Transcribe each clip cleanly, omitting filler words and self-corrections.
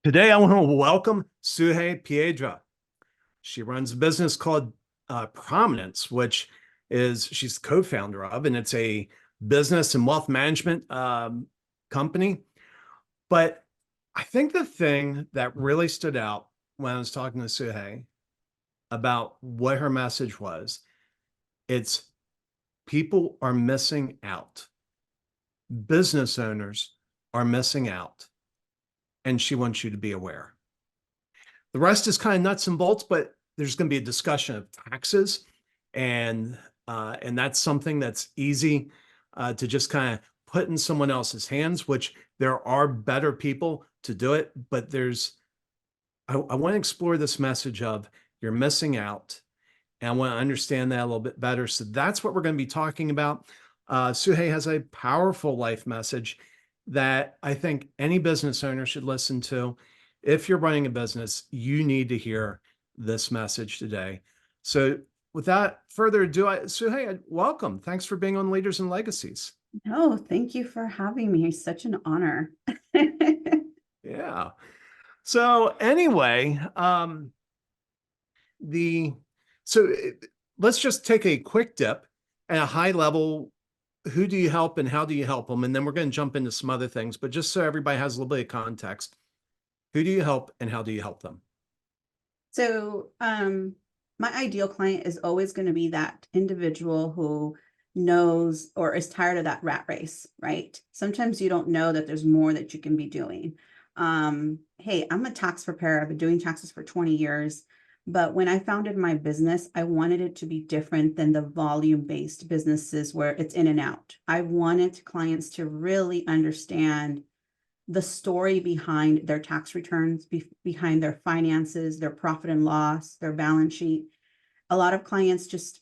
Today, I want to welcome Sugey Piedra. She runs a business called Prominence, which is she's the co-founder of, and it's a business and wealth management company. But I think the thing that really stood out when I was talking to Sugey about what her message was, it's people are missing out. Business owners are missing out, and she wants you to be aware. The rest is kind of nuts and bolts, but there's going to be a discussion of taxes, and that's something that's easy to just kind of put in someone else's hands, which there are better people to do it. But I want to explore this message of you're missing out, and I want to understand that a little bit better. So that's what we're going to be talking about. Sugey has a powerful life message that I think any business owner should listen to. If you're running a business, you need to hear this message today. So without further ado, Sugey, welcome. Thanks for being on Leaders and Legacies. No, thank you for having me. It's such an honor. Yeah. So anyway, the so let's just take a quick dip at a high level. Who do you help and how do you help them? And then we're going to jump into some other things, but just so everybody has a little bit of context, who do you help and how do you help them? So, my ideal client is always going to be that individual who knows or is tired of that rat race, right? Sometimes you don't know that there's more that you can be doing. Hey, I'm a tax preparer. I've been doing taxes for 20 years. But when I founded my business, I wanted it to be different than the volume-based businesses where it's in and out. I wanted clients to really understand the story behind their tax returns, behind their finances, their profit and loss, their balance sheet. A lot of clients just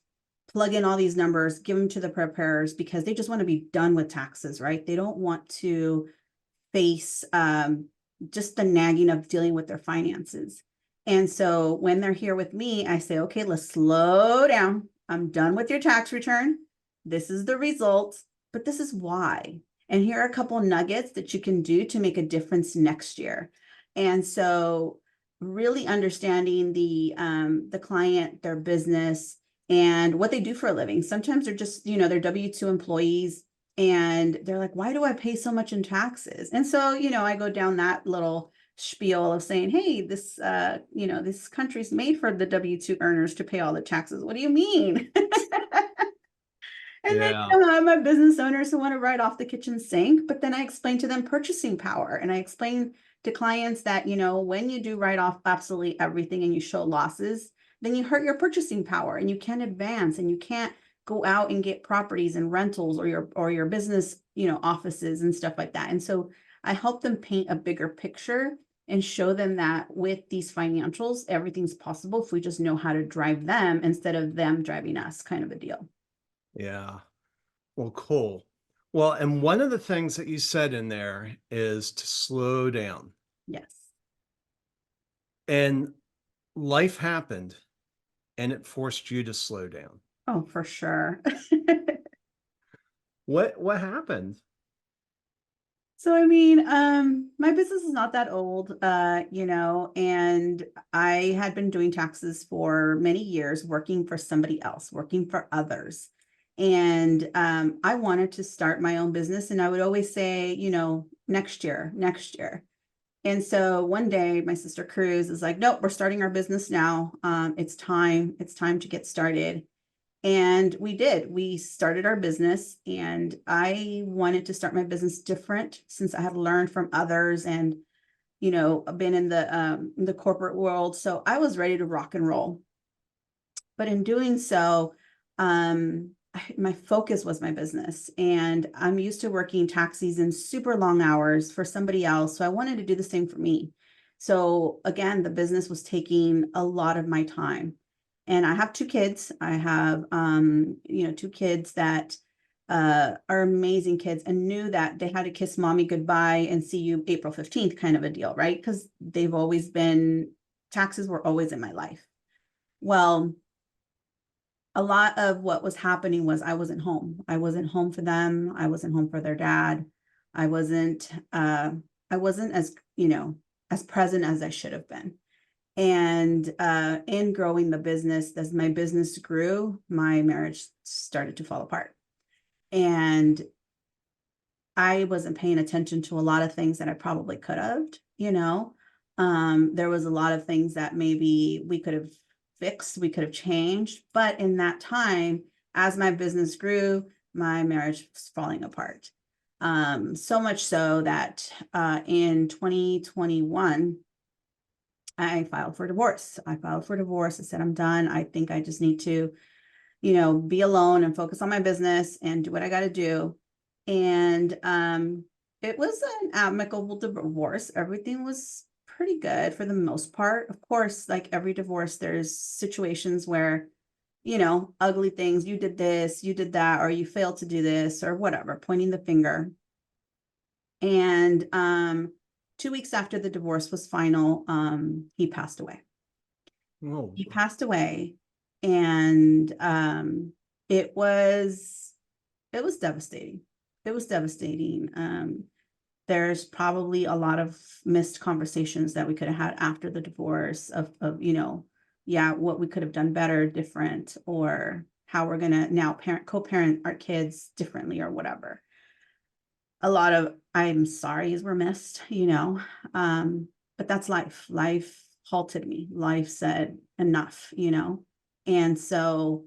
plug in all these numbers, give them to the preparers because they just want to be done with taxes, right? They don't want to face just the nagging of dealing with their finances. And so when they're here with me, I say, okay, let's slow down. I'm done with your tax return. This is the result, but this is why. And here are a couple of nuggets that you can do to make a difference next year. And so really understanding the client, their business, and what they do for a living. Sometimes they're just, they're W-2 employees and they're like, why do I pay so much in taxes? And so, I go down that little spiel of saying, hey, this country's made for the W-2 earners to pay all the taxes. What do you mean? And then, Yeah. I'm a business owners who want to write off the kitchen sink, but then I explain to them purchasing power. And I explain to clients that, when you do write off absolutely everything and you show losses, then you hurt your purchasing power and you can't advance and you can't go out and get properties and rentals or your business, offices and stuff like that. And so I help them paint a bigger picture and show them that with these financials, everything's possible if we just know how to drive them instead of them driving us, kind of a deal. Yeah. Well, cool. Well, and one of the things that you said in there is to slow down. Yes. And life happened and it forced you to slow down. Oh, for sure. What happened? So, I mean, my business is not that old, and I had been doing taxes for many years, working for somebody else, working for others. And I wanted to start my own business, and I would always say, next year, next year. And so one day my sister Cruz is like, nope, we're starting our business now. It's time to get started. And we did. We started our business, and I wanted to start my business different since I had learned from others and, been in the corporate world. So I was ready to rock and roll. But in doing so, my focus was my business, and I'm used to working tax season, super long hours for somebody else. So I wanted to do the same for me. So again, the business was taking a lot of my time. And I have two kids. I have, two kids that are amazing kids and knew that they had to kiss mommy goodbye and see you April 15th kind of a deal, right? Because taxes were always in my life. Well, a lot of what was happening was I wasn't home. I wasn't home for them. I wasn't home for their dad. I wasn't as, as present as I should have been. And in growing the business, as my business grew, my marriage started to fall apart. And I wasn't paying attention to a lot of things that I probably could have, you know. There was a lot of things that maybe we could have fixed, we could have changed. But in that time, as my business grew, my marriage was falling apart. So much so that in 2021, I filed for divorce. I filed for divorce. I said, I'm done. I think I just need to, you know, be alone and focus on my business and do what I got to do. And it was an amicable divorce. Everything was pretty good for the most part. Of course, like every divorce, there's situations where, you know, ugly things, you did this, you did that, or you failed to do this, or whatever, pointing the finger. And 2 weeks after the divorce was final, he passed away. Oh, He passed away, and it was devastating. It was devastating. There's probably a lot of missed conversations that we could have had after the divorce of you know, yeah, what we could have done better, different, or how we're gonna now co-parent our kids differently or whatever. A lot of I'm sorry's were missed, you know. But that's life. Life halted me. Life said enough, you know. And so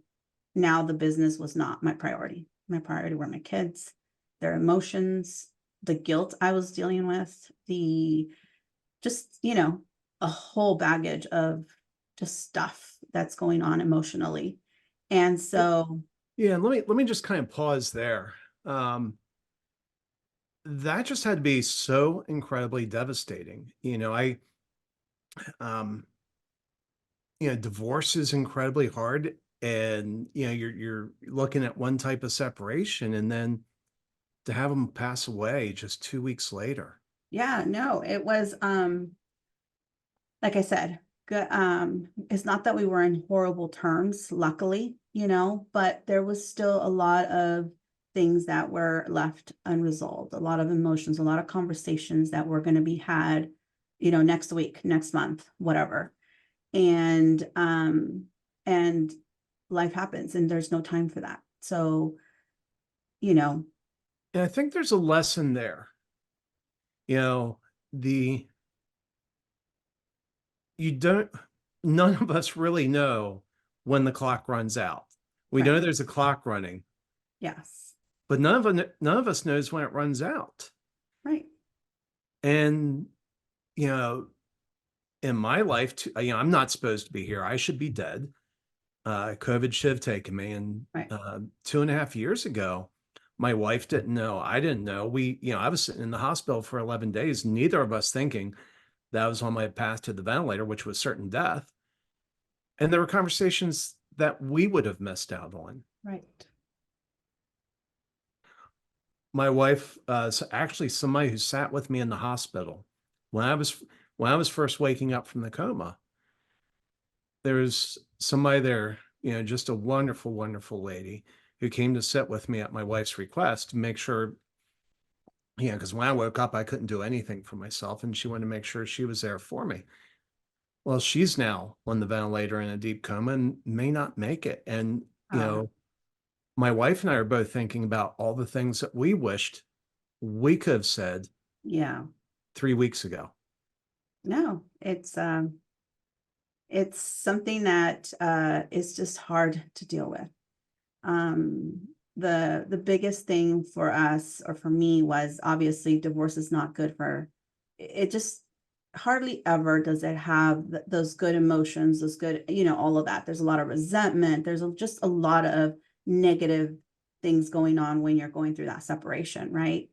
now the business was not my priority. My priority were my kids, their emotions, the guilt I was dealing with, the just, you know, a whole baggage of just stuff that's going on emotionally. And so, yeah. Let me just kind of pause there. That just had to be so incredibly devastating. Um, divorce is incredibly hard, and you're looking at one type of separation, and then to have them pass away just 2 weeks later. yeah, no, it was like I said, good. It's not that we were in horrible terms, luckily, you know, but there was still a lot of things that were left unresolved, a lot of emotions, a lot of conversations that were going to be had, you know, next week, next month, whatever. And life happens and there's no time for that. So, you know, And I think there's a lesson there. You know, the you don't none of us really know when the clock runs out. We right. know there's a clock running, Yes. but none of us knows when it runs out. Right. And you know, in my life, I'm not supposed to be here. I should be dead. COVID should have taken me. And Right. 2.5 years ago, my wife didn't know. I didn't know. I was sitting in the hospital for 11 days, neither of us thinking that I was on my path to the ventilator, which was certain death. And there were conversations that we would have missed out on. Right. My wife, actually somebody who sat with me in the hospital when I was first waking up from the coma. There was somebody there, just a wonderful, wonderful lady who came to sit with me at my wife's request to make sure, because when I woke up, I couldn't do anything for myself, and she wanted to make sure she was there for me. Well, she's now on the ventilator in a deep coma and may not make it. And, Uh, my wife and I are both thinking about all the things that we wished we could have said yeah. 3 weeks ago. No, it's something that is just hard to deal with. The biggest thing for us or for me was obviously divorce is not good for it. Just hardly ever does it have those good emotions, those good, you know, all of that. There's a lot of resentment. There's just a lot of negative things going on when you're going through that separation, right?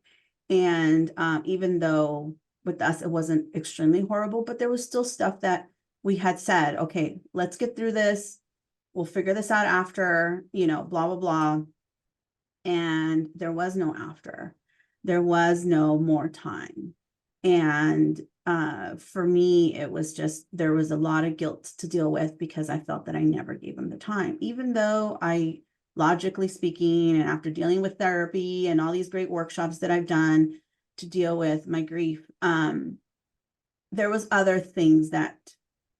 And even though with us it wasn't extremely horrible, but there was still stuff that we had said, okay, let's get through this. We'll figure this out after, you know, blah, blah, blah. And there was no after. There was no more time. And for me, it was just, there was a lot of guilt to deal with because I felt that I never gave him the time, even though I, logically speaking, and after dealing with therapy and all these great workshops that I've done to deal with my grief, there was other things that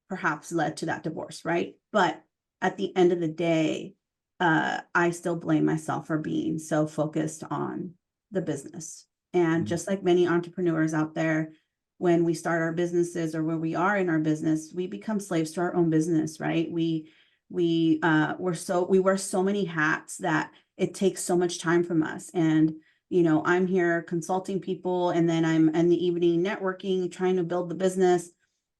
perhaps led to that divorce, right? But at the end of the day, I still blame myself for being so focused on the business. And just like many entrepreneurs out there, when we start our businesses or when we are in our business, we become slaves to our own business, right? We wear so many hats that it takes so much time from us. And I'm here consulting people, and then I'm in the evening networking, trying to build the business.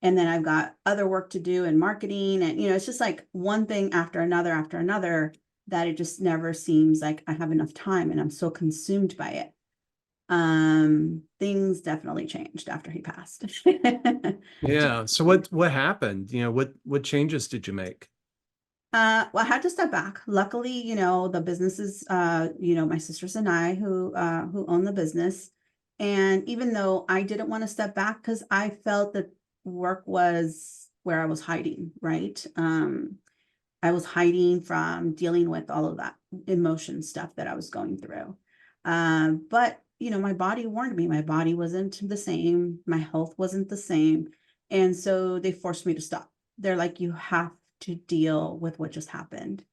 And then I've got other work to do in marketing. And, it's just like one thing after another, that it just never seems like I have enough time, and I'm so consumed by it. Things definitely changed after he passed. Yeah. So what happened? What changes did you make? Well, I had to step back. Luckily, the businesses, my sisters and I who own the business. And even though I didn't want to step back because I felt that work was where I was hiding, right? I was hiding from dealing with all of that emotion stuff that I was going through. But my body warned me. My body wasn't the same. My health wasn't the same. And so they forced me to stop. They're like, you have to deal with what just happened.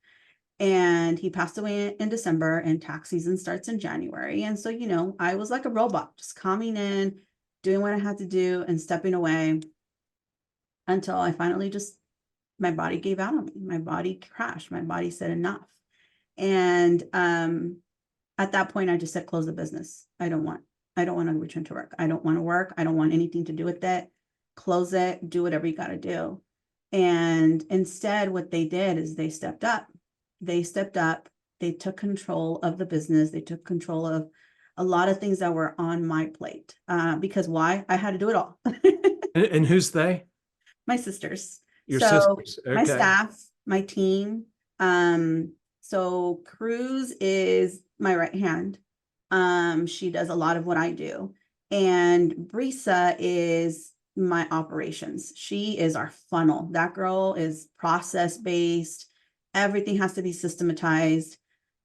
And he passed away in December, and tax season starts in January. And so, I was like a robot, just coming in, doing what I had to do and stepping away until I finally my body gave out on me. My body crashed. My body said enough. And at that point, I just said, close the business. I don't want to return to work. I don't want to work. I don't want anything to do with it. Close it, do whatever you got to do. And instead, what they did is they stepped up. They took control of the business. They took control of a lot of things that were on my plate. Because why? I had to do it all. And who's they? My sisters. Your So sisters. my Okay. staff, my team. So Cruz is my right hand. She does a lot of what I do. And Brisa is my operations. She is our funnel. That girl is process based. Everything has to be systematized,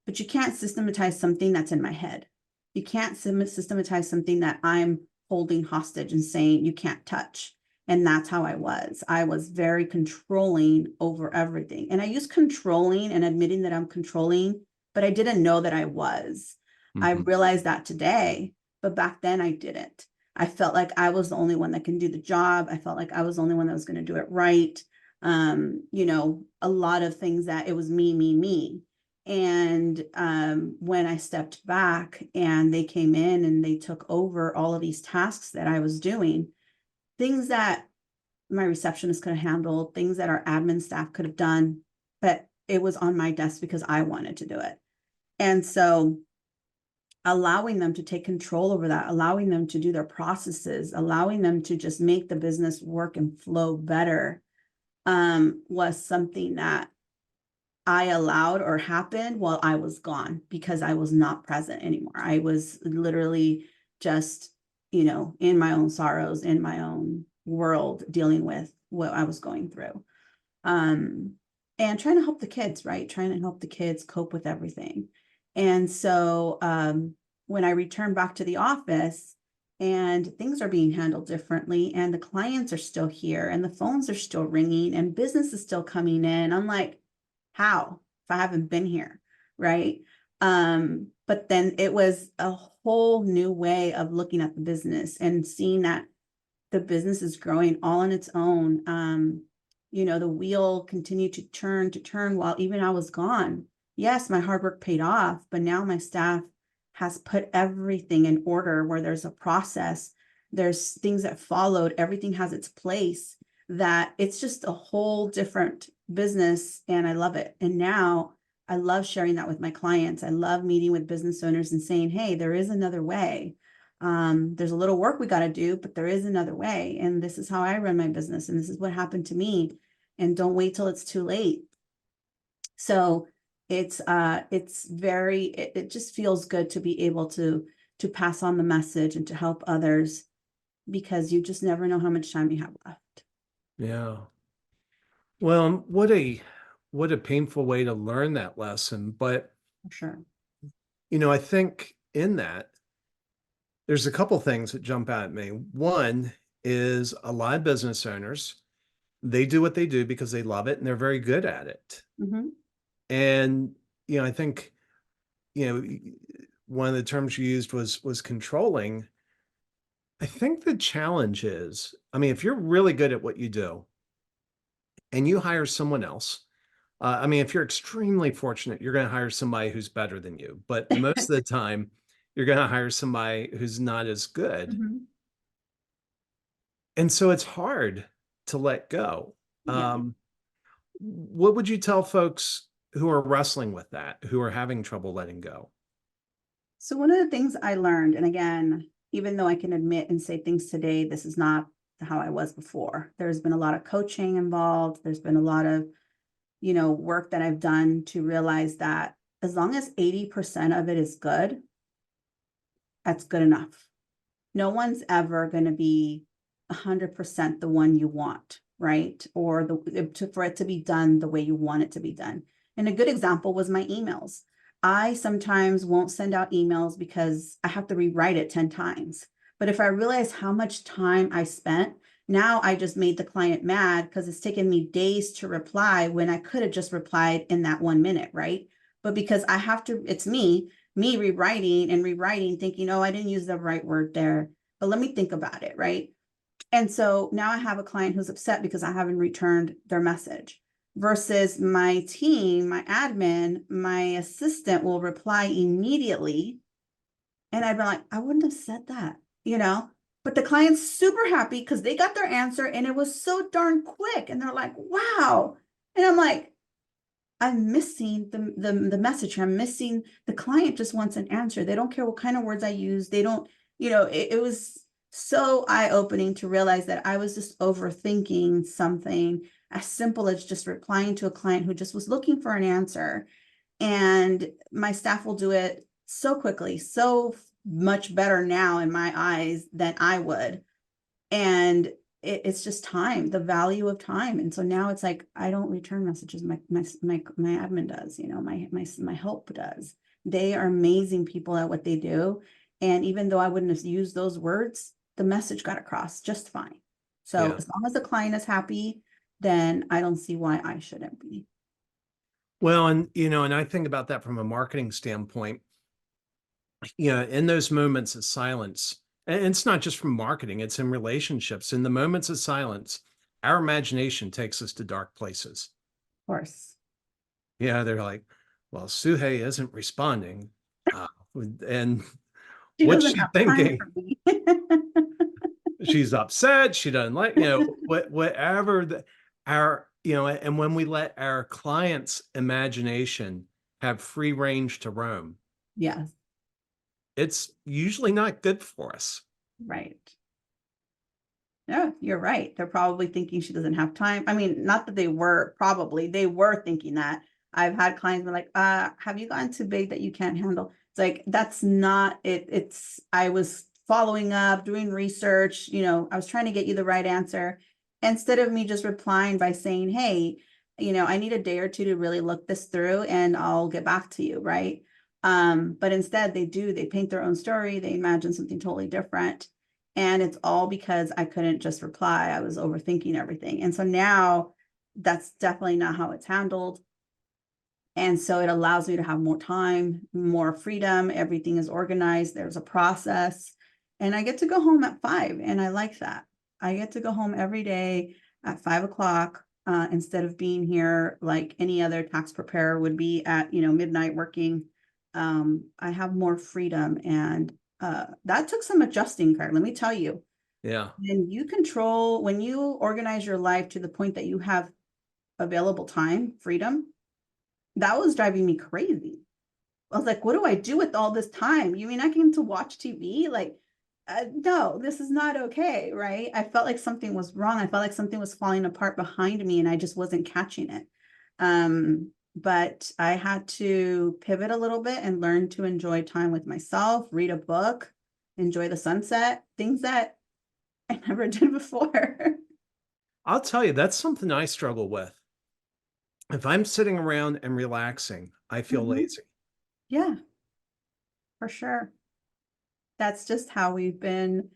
but you can't systematize something that's in my head. You can't systematize something that I'm holding hostage and saying you can't touch. And that's how I was. I was very controlling over everything. And I use controlling and admitting that I'm controlling, but I didn't know that I was. I realized that today, but back then I didn't. I felt like I was the only one that can do the job. I felt like I was the only one that was going to do it right. A lot of things that it was me. And when I stepped back and they came in and they took over all of these tasks that I was doing, things that my receptionist could have handled, things that our admin staff could have done, but it was on my desk because I wanted to do it. And so allowing them to take control over that, allowing them to do their processes, allowing them to just make the business work and flow better, was something that I allowed or happened while I was gone because I was not present anymore. I was literally just, in my own sorrows, in my own world, dealing with what I was going through. And trying to help the kids, right? Trying to help the kids cope with everything. And so when I returned back to the office and things are being handled differently and the clients are still here and the phones are still ringing and business is still coming in, I'm like, how? If I haven't been here, right? But then it was a whole new way of looking at the business and seeing that the business is growing all on its own. The wheel continued to turn while even I was gone. Yes, my hard work paid off, but now my staff has put everything in order where there's a process, there's things that followed, everything has its place, that it's just a whole different business, and I love it. And now I love sharing that with my clients. I love meeting with business owners and saying, hey, there is another way. There's a little work we got to do, but there is another way. And this is how I run my business. And this is what happened to me. And don't wait till it's too late. So it just feels good to be able to pass on the message and to help others, because you just never know how much time you have left. Yeah. Well, what a painful way to learn that lesson. But, For sure. I think in that, there's a couple things that jump out at me. One is a lot of business owners, they do what they do because they love it and they're very good at it. Mhm. And, I think, one of the terms you used was controlling. I think the challenge is, if you're really good at what you do and you hire someone else, if you're extremely fortunate, you're going to hire somebody who's better than you. But most of the time, you're going to hire somebody who's not as good. Mhm. And so it's hard to let go. Yeah. What would you tell folks who are wrestling with that, who are having trouble letting go? So one of the things I learned, and again, even though I can admit and say things today, this is not how I was before. There's been a lot of coaching involved. There's been a lot of, work that I've done to realize that as long as 80% of it is good, that's good enough. No one's ever going to be 100% the one you want, right? Or for it to be done the way you want it to be done. And a good example was my emails. I sometimes won't send out emails because I have to rewrite it 10 times. But if I realize how much time I spent, now I just made the client mad because it's taken me days to reply when I could have just replied in that 1 minute, right? But because I have to, it's me rewriting and rewriting, thinking, oh, I didn't use the right word there, but let me think about it, right? And so now I have a client who's upset because I haven't returned their message versus my team, my admin, my assistant will reply immediately. And I'd be like, I wouldn't have said that, but the client's super happy because they got their answer and it was so darn quick. And they're like, wow. And I'm like, I'm missing the message. I'm missing the client just wants an answer. They don't care what kind of words I use. They don't, it was so eye-opening to realize that I was just overthinking something as simple as just replying to a client who just was looking for an answer. And my staff will do it so quickly, so much better now in my eyes than I would. And it's just time, the value of time. And so now it's like, I don't return messages. My admin does, my help does. They are amazing people at what they do. And even though I wouldn't have used those words, the message got across just fine. So Yeah. as long as the client is happy, then I don't see why I shouldn't be. Well, and I think about that from a marketing standpoint, in those moments of silence, and it's not just from marketing, it's in relationships. In the moments of silence, our imagination takes us to dark places. Of course. Yeah, they're like, well, Suhei isn't responding. Uh, and She what's doesn't she have time thinking? for me. She's upset. She doesn't like, whatever and when we let our clients' imagination have free range to roam, Yes, it's usually not good for us. right. Yeah, you're right. They're probably thinking she doesn't have time. I mean, not that they were thinking that. I've had clients be like, have you gotten too big that you can't handle? It's like, that's not it. I was following up, doing research, I was trying to get you the right answer. Instead of me just replying by saying, hey, I need a day or two to really look this through and I'll get back to you, right? But instead they paint their own story, they imagine something totally different. And it's all because I couldn't just reply. I was overthinking everything. And so now that's definitely not how it's handled. And so it allows me to have more time, more freedom. Everything is organized. There's a process. And I get to go home at 5. And I like that. I get to go home every day at 5 o'clock instead of being here like any other tax preparer would be at, midnight working. I have more freedom. And that took some adjusting, Craig. Let me tell you. Yeah. When you organize your life to the point that you have available time, freedom, that was driving me crazy. I was like, what do I do with all this time? You mean I can to watch TV? Like, no, this is not okay, right? I felt like something was wrong. I felt like something was falling apart behind me and I just wasn't catching it. But I had to pivot a little bit and learn to enjoy time with myself, read a book, enjoy the sunset, things that I never did before. I'll tell you, that's something I struggle with. If I'm sitting around and relaxing, I feel Mhm. lazy. Yeah, for sure. That's just how we've been,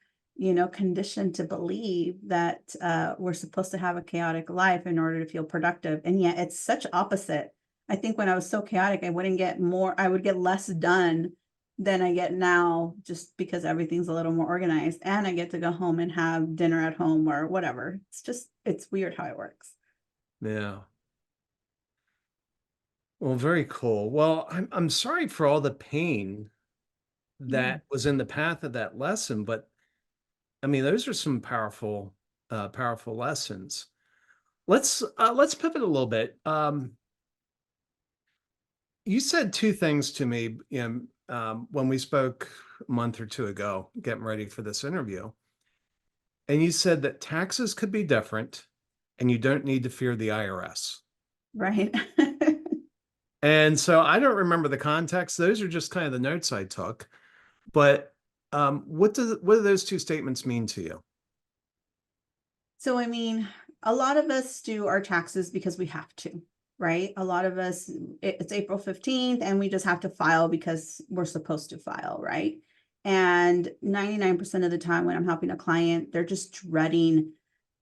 conditioned to believe that we're supposed to have a chaotic life in order to feel productive. And yet it's such opposite. I think when I was so chaotic, I would get less done than I get now, just because everything's a little more organized and I get to go home and have dinner at home or whatever. It's weird how it works. Yeah. Well, very cool. Well, I'm sorry for all the pain Yeah. that was in the path of that lesson, but I mean, those are some powerful lessons. Let's pivot a little bit. You said two things to me, when we spoke a month or two ago, getting ready for this interview. And you said that taxes could be different and you don't need to fear the IRS. Right. And so I don't remember the context. Those are just kind of the notes I took. But what do those two statements mean to you? So, I mean, a lot of us do our taxes because we have to, right? A lot of us, it's April 15th and we just have to file because we're supposed to file, right? And 99% of the time when I'm helping a client, they're just dreading,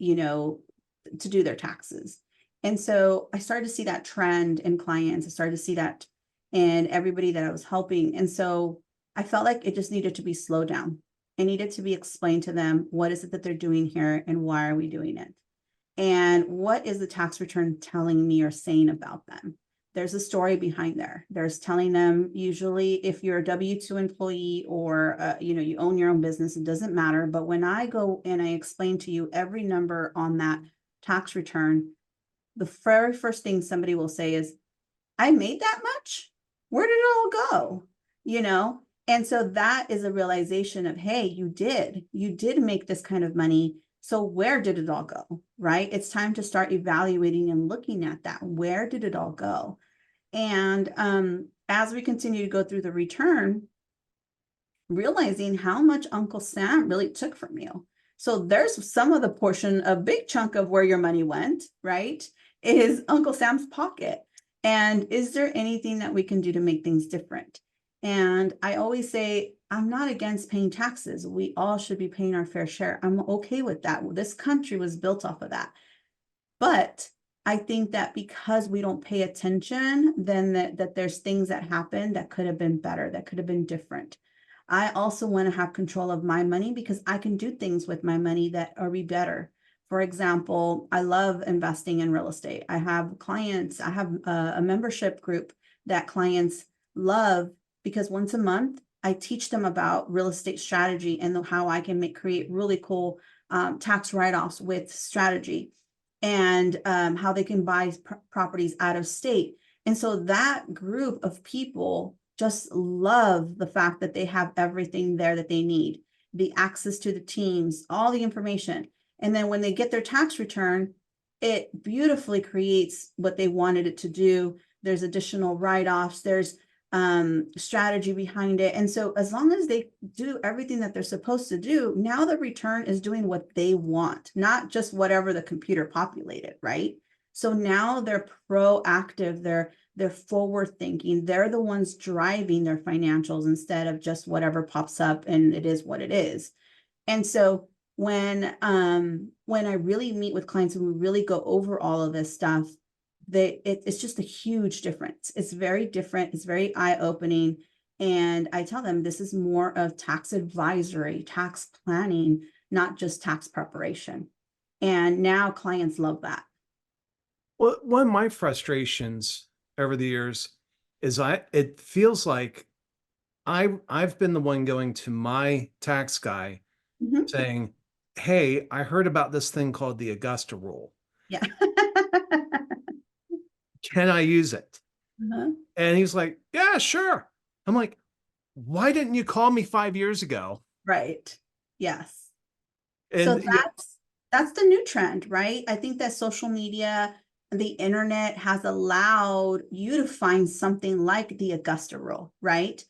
to do their taxes. And so I started to see that trend in clients. I started to see that in everybody that I was helping. And so I felt like it just needed to be slowed down. It needed to be explained to them, what is it that they're doing here and why are we doing it? And what is the tax return telling me or saying about them? There's a story behind there. There's telling them, usually if you're a W-2 employee or you own your own business, it doesn't matter. But when I go and I explain to you every number on that tax return, the very first thing somebody will say is, I made that much? Where did it all go? And so that is a realization of, hey, you did make this kind of money. So where did it all go? Right? It's time to start evaluating and looking at that. Where did it all go? And as we continue to go through the return, realizing how much Uncle Sam really took from you. So there's some of the portion, a big chunk of where your money went, right, is Uncle Sam's pocket. And is there anything that we can do to make things different? And I always say, I'm not against paying taxes. We all should be paying our fair share. I'm okay with that. This country was built off of that. But I think that because we don't pay attention, then that there's things that happen that could have been better, that could have been different. I also want to have control of my money because I can do things with my money that are be better. For example, I love investing in real estate. I have clients, I have a membership group that clients love because once a month I teach them about real estate strategy and how I can create really cool tax write-offs with strategy, and how they can buy properties out of state. And so that group of people just love the fact that they have everything there that they need, the access to the teams, all the information. And then when they get their tax return, it beautifully creates what they wanted it to do. There's additional write-offs, there's strategy behind it. And so as long as they do everything that they're supposed to do, now the return is doing what they want, not just whatever the computer populated, right? So now they're proactive, they're forward thinking, they're the ones driving their financials instead of just whatever pops up and it is what it is. And so when I really meet with clients and we really go over all of this stuff, it's just a huge difference. It's very different. It's very eye-opening. And I tell them this is more of tax advisory, tax planning, not just tax preparation. And now clients love that. Well, one of my frustrations over the years is it feels like I've been the one going to my tax guy Mhm. saying, "Hey, I heard about this thing called the Augusta rule. Yeah. Can I use it?" Uh-huh. And he's like, "Yeah, sure." I'm like, "Why didn't you call me 5 years ago?" Right. Yes. So And yeah, that's the new trend, right? I think that social media, the internet has allowed you to find something like the Augusta rule, right?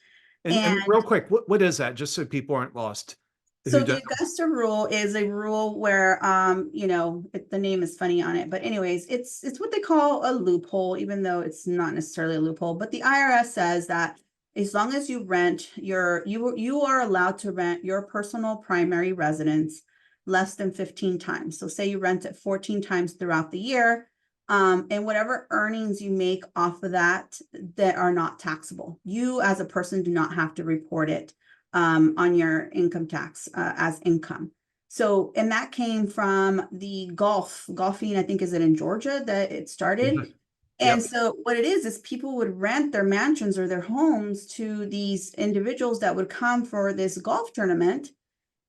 and real quick, what is that? Just so people aren't lost who So the don't. Augusta rule is a rule where, the name is funny on it, but anyways, it's what they call a loophole, even though it's not necessarily a loophole. But the IRS says that as long as you rent you are allowed to rent your personal primary residence less than 15 times. So say you rent it 14 times throughout the year, and whatever earnings you make off of that are not taxable. You as a person do not have to report it on your income tax as income. So, and that came from the golfing, I think, is it in Georgia that it started? Mhm. And Yep. so what it is people would rent their mansions or their homes to these individuals that would come for this golf tournament.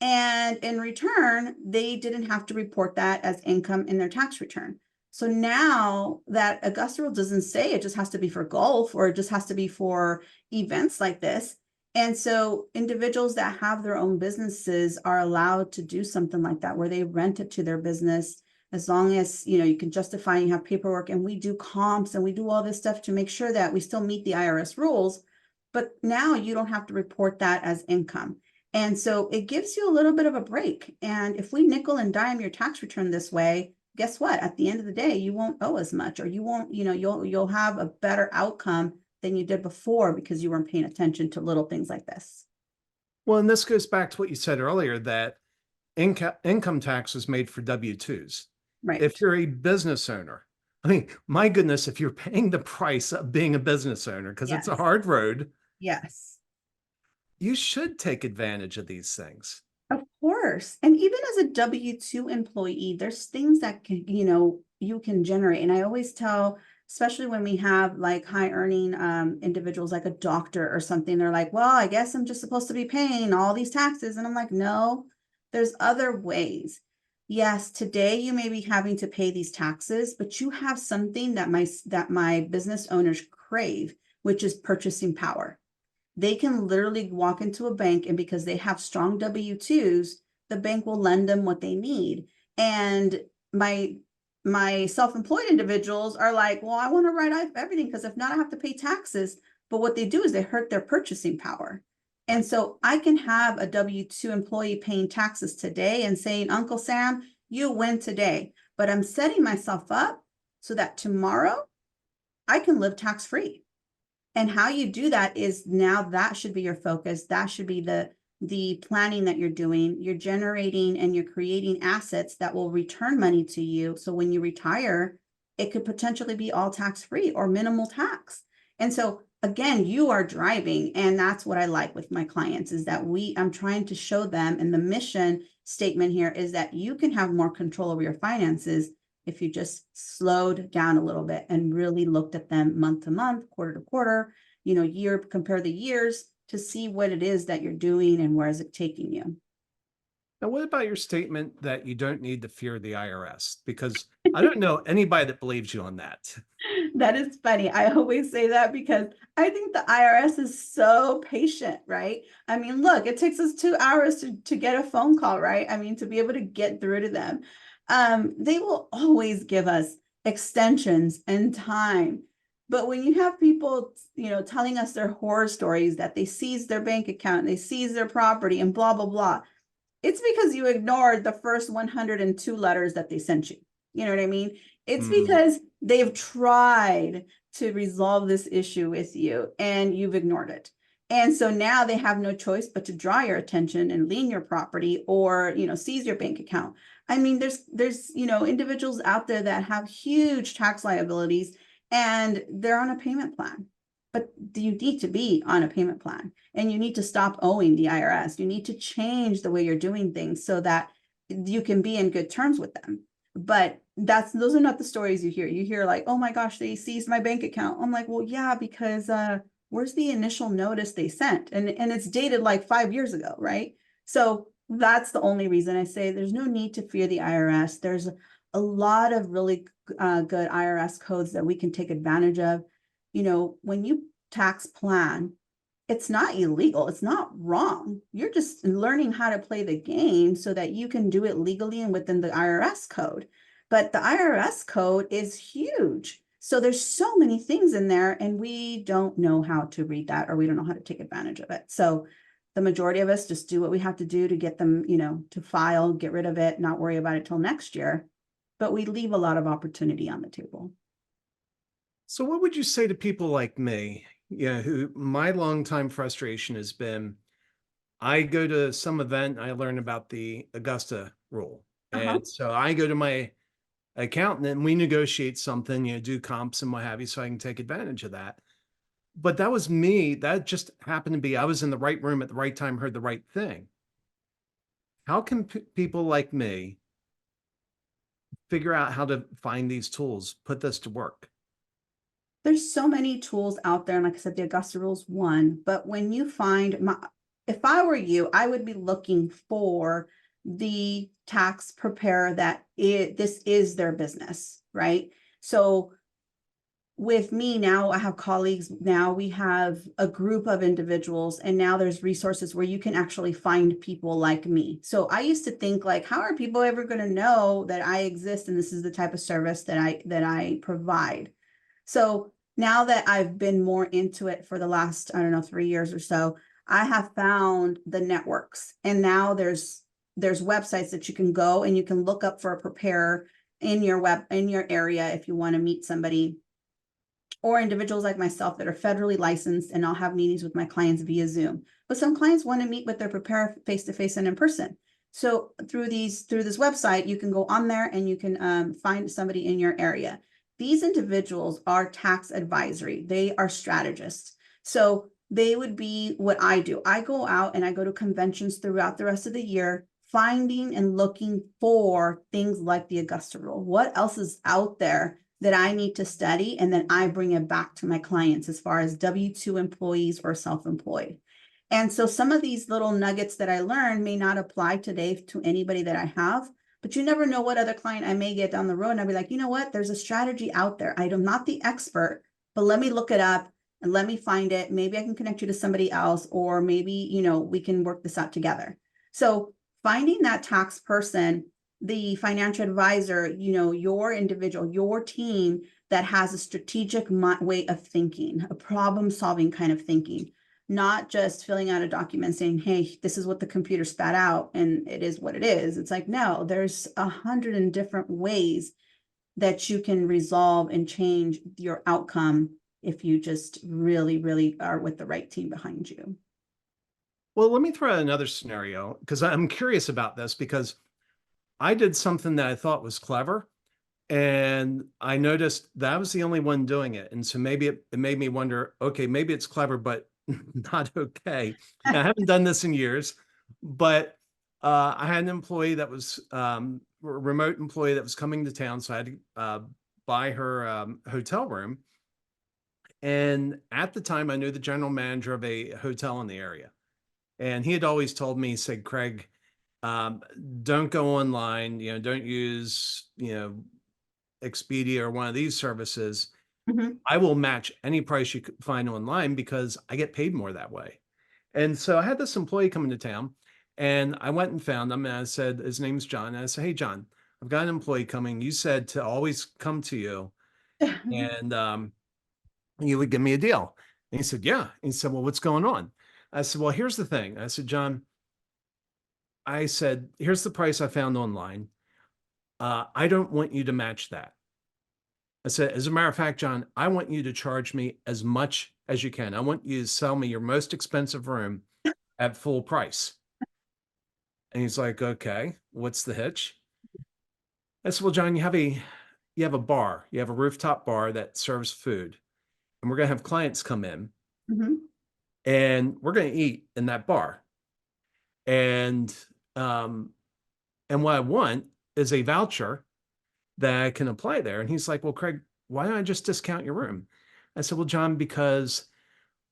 And in return, they didn't have to report that as income in their tax return. So now that Augusta rule doesn't say it just has to be for golf or it just has to be for events like this. And so individuals that have their own businesses are allowed to do something like that, where they rent it to their business, as long as, you know, you can justify and you have paperwork, and we do comps and we do all this stuff to make sure that we still meet the IRS rules. But now you don't have to report that as income. And so it gives you a little bit of a break. And if we nickel and dime your tax return this way, guess what? At the end of the day, you won't owe as much, or you won't, you know, you'll have a better outcome than you did before because you weren't paying attention to little things like this. Well, and this goes back to what you said earlier, that income tax is made for W-2s. If Right. you're a business owner, I mean, my goodness, if you're paying the price of being a business owner, because it's a Yes. hard road, Yes. you should take advantage of these things. Of course. And even as a W-2 employee, there's things that can, you know, you can generate. And I always tell, especially when we have like high earning individuals, like a doctor or something, they're like, well, I guess I'm just supposed to be paying all these taxes. And I'm like, no, there's other ways. Yes, today you may be having to pay these taxes, but you have something that my business owners crave, which is purchasing power. They can literally walk into a bank, and because they have strong W-2s, the bank will lend them what they need. And my self-employed individuals are like, well, I want to write off everything because if not, I have to pay taxes. But what they do is they hurt their purchasing power. And so I can have a W-2 employee paying taxes today and saying, Uncle Sam, you win today. But I'm setting myself up so that tomorrow I can live tax-free. And how you do that is, now that should be your focus. That should be the planning that you're doing. You're generating and you're creating assets that will return money to you. So when you retire, it could potentially be all tax-free or minimal tax. And so again, you are driving. And that's what I like with my clients, is that I'm trying to show them, and the mission statement here is that you can have more control over your finances if you just slowed down a little bit and really looked at them month to month, quarter to quarter, you know, compare the years to see what it is that you're doing and where is it taking you. Now, what about your statement that you don't need to fear the IRS? Because I don't know anybody that believes you on that. That is funny. I always say that because I think the IRS is so patient, right? I mean, look, it takes us 2 hours to get a phone call, right? I mean, to be able to get through to them. They will always give us extensions and time. But when you have people, you know, telling us their horror stories that they seize their bank account, they seize their property and blah, blah, blah, it's because you ignored the first 102 letters that they sent you. You know what I mean? It's Mm. because they've tried to resolve this issue with you and you've ignored it. And so now they have no choice but to draw your attention and lien your property, or, you know, seize your bank account. I mean, there's, you know, individuals out there that have huge tax liabilities and they're on a payment plan. But you need to be on a payment plan, and you need to stop owing the IRS. You need to change the way you're doing things so that you can be in good terms with them. But those are not the stories you hear. You hear like, oh my gosh, they seized my bank account. I'm like, well, yeah, because where's the initial notice they sent? And it's dated like 5 years ago, right? So that's the only reason I say there's no need to fear the IRS. There's a lot of really good IRS codes that we can take advantage of. You know, when you tax plan, it's not illegal. It's not wrong. You're just learning how to play the game so that you can do it legally and within the IRS code. But the IRS code is huge. So there's so many things in there, and we don't know how to read that, or we don't know how to take advantage of it. So the majority of us just do what we have to do to get them, you know, to file, get rid of it, not worry about it till next year. But we leave a lot of opportunity on the table. So, what would you say to people like me? who my longtime frustration has been, I go to some event, I learn about the Augusta rule. Uh-huh. And so I go to my accountant and we negotiate something, do comps and what have you, so I can take advantage of that. But that was me. That just happened to be, I was in the right room at the right time, heard the right thing. How can people like me figure out how to find these tools, put this to work? There's so many tools out there, and like I said, the Augusta rule's one. But when you find if I were you, I would be looking for the tax preparer this is their business, right? So with me now, I have colleagues. Now we have a group of individuals, and now there's resources where you can actually find people like me. So I used to think like, how are people ever going to know that I exist and this is the type of service that I provide? So now that I've been more into it for the last, I don't know, 3 years or so, I have found the networks. And now there's websites that you can go and you can look up for a preparer in your area if you want to meet somebody, or individuals like myself that are federally licensed, and I'll have meetings with my clients via Zoom. But some clients want to meet with their preparer face to face and in person. So through this website, you can go on there and you can find somebody in your area. These individuals are tax advisory. They are strategists. So they would be what I do. I go out and I go to conventions throughout the rest of the year, finding and looking for things like the Augusta rule. What else is out there that I need to study? And then I bring it back to my clients as far as W-2 employees or self-employed. And so some of these little nuggets that I learned may not apply today to anybody that I have, but you never know what other client I may get down the road. And I'll be like, you know what? There's a strategy out there. I'm not the expert, but let me look it up and let me find it. Maybe I can connect you to somebody else, or maybe, we can work this out together. So finding that tax person, the financial advisor, your individual, your team that has a strategic way of thinking, a problem solving kind of thinking, not just filling out a document saying, hey, this is what the computer spat out and it is what it is. It's like, no, there's 100 different ways that you can resolve and change your outcome if you just really, really are with the right team behind you. Well, let me throw out another scenario because I'm curious about this, because I did something that I thought was clever and I noticed that I was the only one doing it. And so maybe it made me wonder, okay, maybe it's clever, but not okay. Now, I haven't done this in years, but I had an employee that was a remote employee that was coming to town. So I had to buy her hotel room. And at the time, I knew the general manager of a hotel in the area. And he had always told me, he said, Craig, um, don't go online, don't use, Expedia or one of these services. Mhm. I will match any price you could find online because I get paid more that way. And so I had this employee come into town and I went and found him and I said, his name's John. And I said, hey, John, I've got an employee coming. You said to always come to you and you would give me a deal. And he said, yeah. And he said, well, what's going on? I said, well, here's the thing. I said, John, I said, here's the price I found online. I don't want you to match that. I said, as a matter of fact, John, I want you to charge me as much as you can. I want you to sell me your most expensive room at full price. And he's like, okay, what's the hitch? I said, well, John, you have a bar, you have a rooftop bar that serves food, and we're gonna have clients come in Mhm. and we're gonna eat in that bar. And um, and what I want is a voucher that I can apply there. And he's like, well, Craig, why don't I just discount your room? I said, well, John, because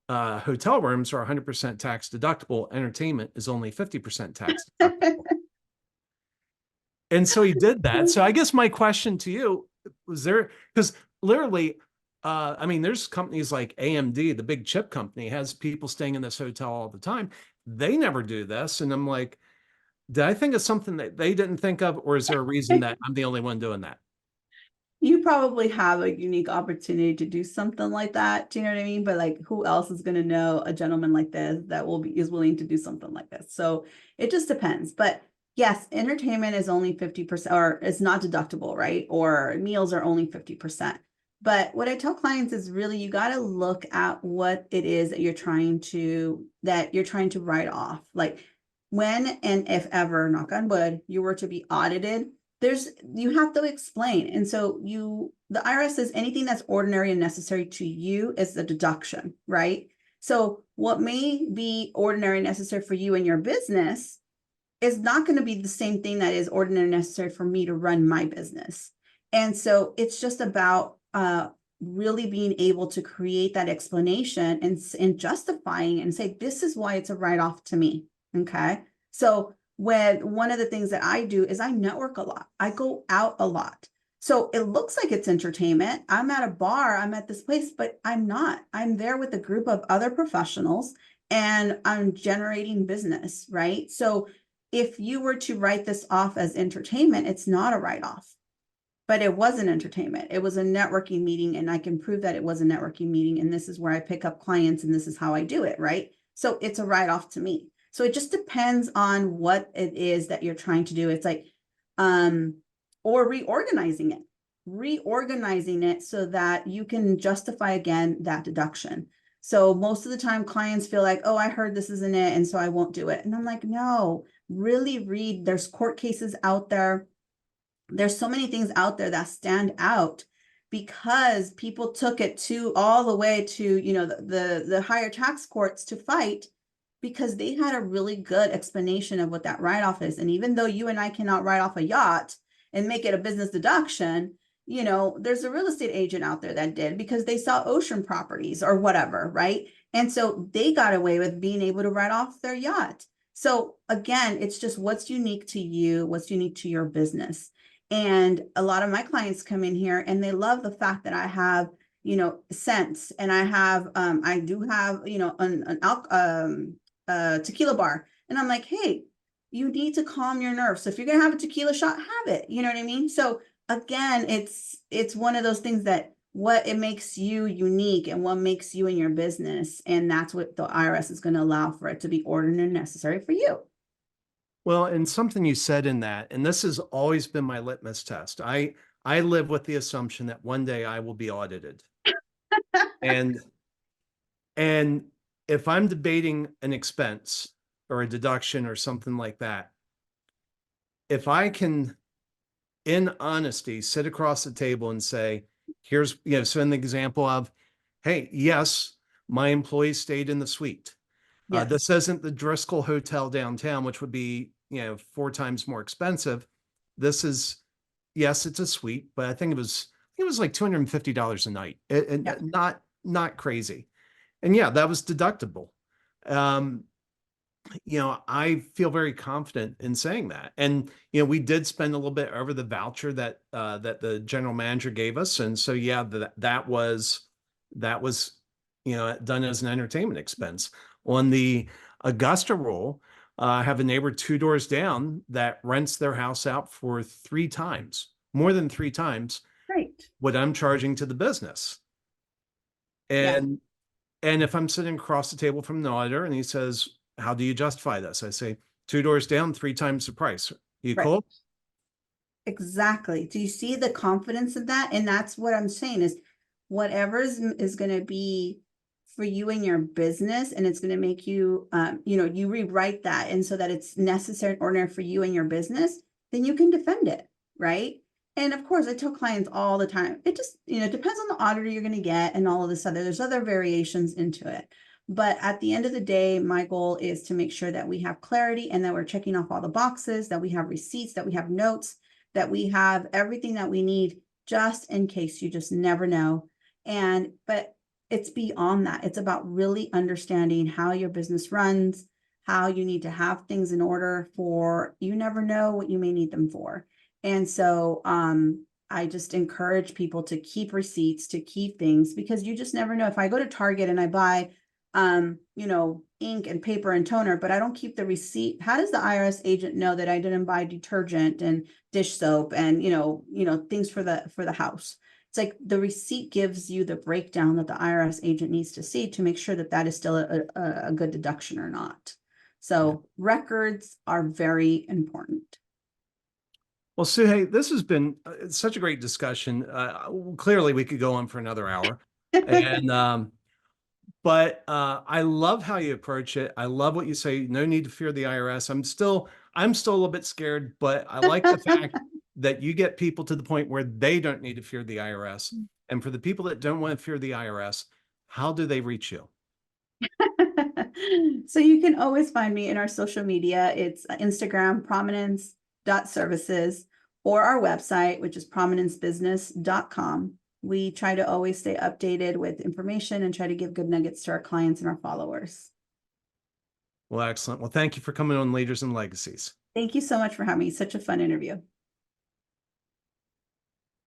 hotel rooms are 100% tax deductible. Entertainment is only 50% tax deductible. And so he did that. So I guess my question to you was there, because literally, I mean, there's companies like AMD, the big chip company, has people staying in this hotel all the time. They never do this. And I'm like, did I think of something that they didn't think of? Or is there a reason that I'm the only one doing that? You probably have a unique opportunity to do something like that. Do you know what I mean? But like, who else is going to know a gentleman like this that is willing to do something like this? So it just depends. But yes, entertainment is only 50%, or it's not deductible, right? Or meals are only 50%. But what I tell clients is really you got to look at what it is that you're trying to write off. Like when and if ever, knock on wood, you were to be audited, you have to explain. And so the IRS says anything that's ordinary and necessary to you is the deduction, right? So what may be ordinary and necessary for you and your business is not going to be the same thing that is ordinary and necessary for me to run my business. And so it's just about really being able to create that explanation and justifying and say, this is why it's a write-off to me. Okay. So when one of the things that I do is I network a lot. I go out a lot. So it looks like it's entertainment. I'm at a bar, I'm at this place, but I'm not. I'm there with a group of other professionals and I'm generating business, right? So if you were to write this off as entertainment, it's not a write-off. But it wasn't entertainment. It was a networking meeting, and I can prove that it was a networking meeting. And this is where I pick up clients, and this is how I do it, right? So it's a write-off to me. So it just depends on what it is that you're trying to do. It's like, or reorganizing it so that you can justify again that deduction. So most of the time clients feel like, oh, I heard this isn't it, and so I won't do it. And I'm like, no, really read. There's court cases out there. There's so many things out there that stand out because people took it to all the way to, the higher tax courts to fight because they had a really good explanation of what that write-off is. And even though you and I cannot write off a yacht and make it a business deduction, there's a real estate agent out there that did because they saw ocean properties or whatever, right? And so they got away with being able to write off their yacht. So again, it's just what's unique to you, what's unique to your business. And a lot of my clients come in here and they love the fact that I have, scents, and I do have, a tequila bar. And I'm like, hey, you need to calm your nerves. So if you're going to have a tequila shot, have it. You know what I mean? So again, it's one of those things that what it makes you unique and what makes you in your business. And that's what the IRS is going to allow for it to be ordinary and necessary for you. Well, and something you said in that, and this has always been my litmus test. I live with the assumption that one day I will be audited. And and if I'm debating an expense or a deduction or something like that, if I can in honesty sit across the table and say, here's, so an example of, hey, yes, my employees stayed in the suite. Yes. This isn't the Driscoll Hotel downtown, which would be, 4 times more expensive. This is, yes, it's a suite, but I think it was like $250 a night. Yeah. Not crazy. And yeah, that was deductible. Um, I feel very confident in saying that. And, we did spend a little bit over the voucher that the general manager gave us. And so, yeah, that was, done as an entertainment expense. On the Augusta rule, I have a neighbor 2 doors down that rents their house out for 3 times, more than 3 times Great. what I'm charging to the business. Yeah. And if I'm sitting across the table from the auditor and he says, how do you justify this? I say, 2 doors down, 3 times the price. You Right. cool? Exactly. Do you see the confidence in that? And that's what I'm saying is whatever is going to be for you and your business, and it's going to make you, you rewrite that. And so that it's necessary and ordinary for you and your business, then you can defend it. Right. And of course, I tell clients all the time, it just, depends on the auditor you're going to get and all of this there's other variations into it. But at the end of the day, my goal is to make sure that we have clarity and that we're checking off all the boxes, that we have receipts, that we have notes, that we have everything that we need just in case. You just never know. But it's beyond that. It's about really understanding how your business runs, how you need to have things in order for, you never know what you may need them for. And so I just encourage people to keep receipts, to keep things, because you just never know. If I go to Target and I buy ink and paper and toner, but I don't keep the receipt, how does the IRS agent know that I didn't buy detergent and dish soap and things for the house? It's like the receipt gives you the breakdown that the IRS agent needs to see to make sure that that is still a good deduction or not. So records are very important. Well, Suhey, this has been such a great discussion. Clearly, we could go on for another hour, and but I love how you approach it. I love what you say. No need to fear the IRS. I'm still a little bit scared, but I like the fact that you get people to the point where they don't need to fear the IRS. And for the people that don't want to fear the IRS, how do they reach you? So you can always find me in our social media. It's Instagram, prominence.services, or our website, which is prominencebusiness.com. We try to always stay updated with information and try to give good nuggets to our clients and our followers. Well, excellent. Well, thank you for coming on Leaders and Legacies. Thank you so much for having me. Such a fun interview.